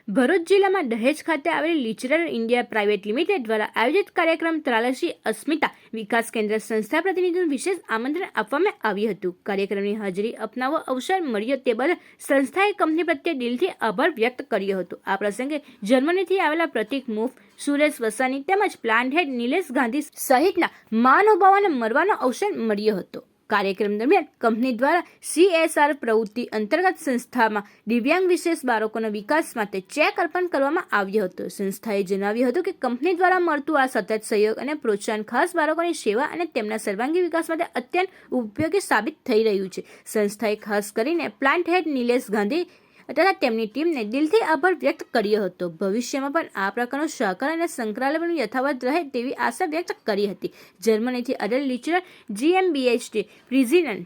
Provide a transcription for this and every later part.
ભરૂચ જિલ્લામાં દહેજ ખાતે આવેલી લિચરલ ઇન્ડિયા પ્રાઇવેટ લિમિટેડ દ્વારા આયોજિત કાર્યક્રમ ત્રાલસી અસ્મિતા વિકાસ કેન્દ્ર સંસ્થા પ્રતિનિધિનું વિશેષ આમંત્રણ આપવામાં આવ્યું હતું। કાર્યક્રમની હાજરી આપનાવો અવસર મળ્યો તે બદલ સંસ્થાએ કંપની પ્રત્યે દિલથી આભાર વ્યક્ત કર્યો હતો। આ પ્રસંગે જર્મનીથી આવેલા પ્રતિક મૂફ, સુરેશ વસાની તેમજ પ્લાન્ટ હેડ નિલેશ ગાંધી સહિતના મહાનુભાવોને મળવાનો અવસર મળ્યો હતો। કાર્યક્રમ દરમિયાન કંપની દ્વારા CSR પ્રવૃત્તિ અંતર્ગત સંસ્થામાં દિવ્યાંગ વિશેષ બાળકોના વિકાસ માટે ચેક અર્પણ કરવામાં આવ્યો હતો। સંસ્થાએ જણાવ્યું હતું કે કંપની દ્વારા મળતું આ સતત સહયોગ અને પ્રોત્સાહન ખાસ બાળકોની સેવા અને તેમના સર્વાંગી વિકાસ માટે અત્યંત ઉપયોગી સાબિત થઈ રહ્યું છે। સંસ્થાએ ખાસ કરીને પ્લાન્ટ હેડ નિલેશ ગાંધી તથા તેમની ટીમને દિલથી આભાર વ્યક્ત કર્યો હતો। ભવિષ્યમાં પણ આ પ્રકારનો સહકાર અને સંકળાયેલ યથાવત રહે તેવી આશા વ્યક્ત કરી હતી। જર્મનીથી અડલ લિચરલ GmbH પ્રિઝિનન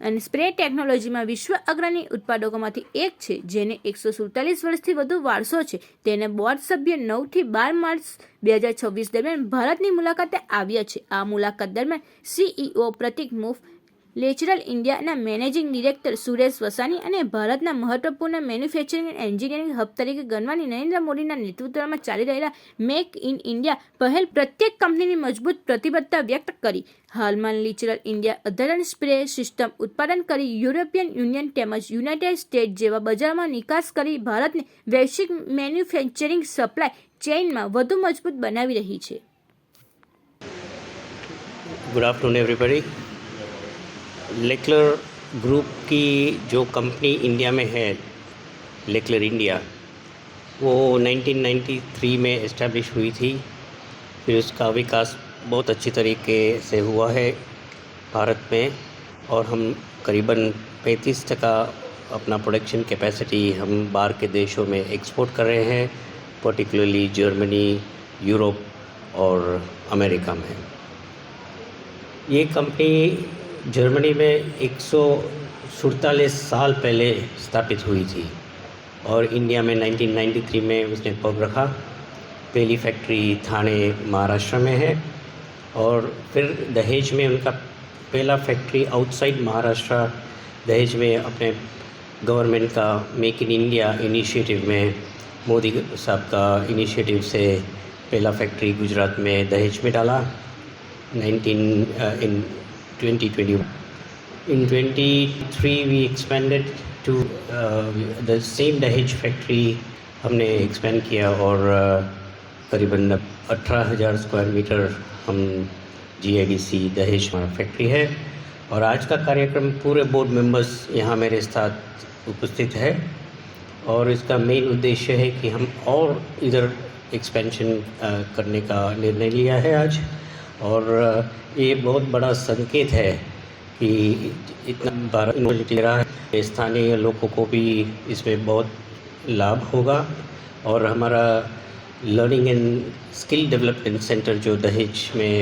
અને સ્પ્રે ટેકનોલોજીમાં વિશ્વ અગ્રણી ઉત્પાદકોમાંથી એક છે, જેને 147 વર્ષથી વધુ વારસો છે। તેને બોર્ડ સભ્ય 9 થી 12 માર્ચ 2026 દરમિયાન ભારતની મુલાકાતે આવ્યા છે। આ મુલાકાત દરમિયાન CEO પ્રતિક મૂફ, લિચરલ ઇન્ડિયાના મેનેજિંગ ડિરેક્ટર સુરેશ વસાની અને ભારતના મહત્વપૂર્ણ મેન્યુફેક્ચરિંગ અને એન્જિનિયરિંગ હબ તરીકે ગણવાની નરેન્દ્ર મોદીના નેતૃત્વમાં ચાલી રહેલા મેક ઇન ઇન્ડિયા પહેલ પ્રત્યેક કંપનીની મજબૂત પ્રતિબદ્ધતા વ્યક્ત કરી। હાલમાં લિચરલ ઇન્ડિયા અધરન સ્પ્રે સિસ્ટમ ઉત્પાદન કરી યુરોપિયન યુનિયન તેમજ યુનાઇટેડ સ્ટેટ્સ જેવા બજારમાં નિકાસ કરી ભારતને વૈશ્વિક મેન્યુફેક્ચરિંગ સપ્લાય ચેઇનમાં વધુ મજબૂત બનાવી રહી છે। Good afternoon everybody. Leclerc group की जो कंपनी इंडिया में है, लेक्लर इंडिया, वो 1993 में इस्टेब्लिश हुई थी। फिर उसका विकास बहुत अच्छी तरीके से हुआ है भारत में, और हम करीबन 35% अपना प्रोडक्शन कैपेसिटी हम बाहर के देशों में एक्सपोर्ट कर रहे हैं, पर्टिकुलरली जर्मनी, यूरोप और अमेरिका में। ये कंपनी जर्मनी में 147 साल पहले स्थापित हुई थी और इंडिया में 1993 में उसने पग रखा। पहली फैक्ट्री थाने महाराष्ट्र में है और फिर दहेज में उनका पहला फैक्ट्री आउटसाइड महाराष्ट्र दहेज में अपने गवर्नमेंट का मेक इन इंडिया इनिशिएटिव में, मोदी साहब का इनिशिएटिव से पहला फैक्ट्री गुजरात में दहेज में डाला in 2020. In 23 we expanded to the same दहेज फैक्ट्री हमने एक्सपेंड किया और करीबन 18,000 स्क्वायर मीटर हम GIDC दहेज फैक्ट्री है। और आज का कार्यक्रम पूरे बोर्ड मेंबर्स यहाँ मेरे साथ उपस्थित है और इसका मेन उद्देश्य है कि हम और इधर एक्सपेंशन करने का निर्णय लिया है आज। और ये बहुत बड़ा संकेत है कि इतना भारत ले रहा है, स्थानीय लोगों को भी इसमें बहुत लाभ होगा। और हमारा learning and skill development centre जो दहेज में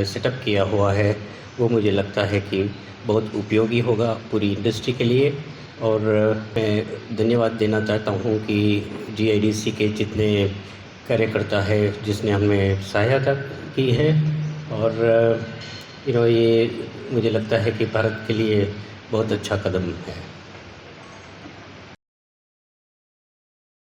सेटअप किया हुआ है, वो मुझे लगता है कि बहुत उपयोगी होगा पूरी इंडस्ट्री के लिए। और मैं धन्यवाद देना चाहता हूँ कि GIDC के जितने कार्यकर्ता है जिसने हमें सहायता की है। और ये मुझे लगता है कि भारत के लिए बहुत अच्छा कदम है।